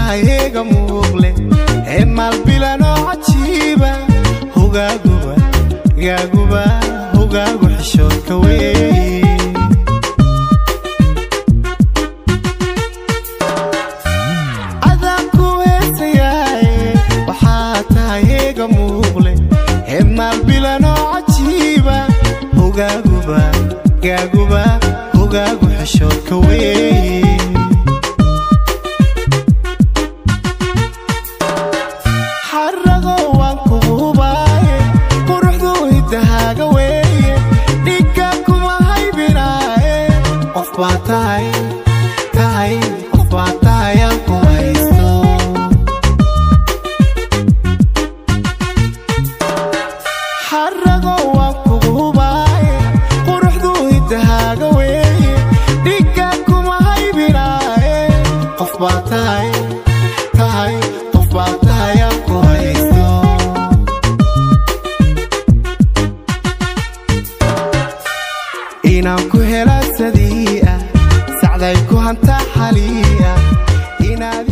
taayega muuqle emal bilano cajiiba hogaaguba gaaguba hogaagu xishoodka weey adaan ku heesayaay waxaa taayega muuqle emal bilano cajiiba hogaaguba gaaguba hogaagu xishoodka weey Batay, tay, batay ang kuhaisto. Harago ang kuhubay, kuruhdu hidahaga wey. Di ka kumahay binay. Of batay, tay, batay ang kuhaisto. Inang kuhela sadi. Ku hanta xaliya inaad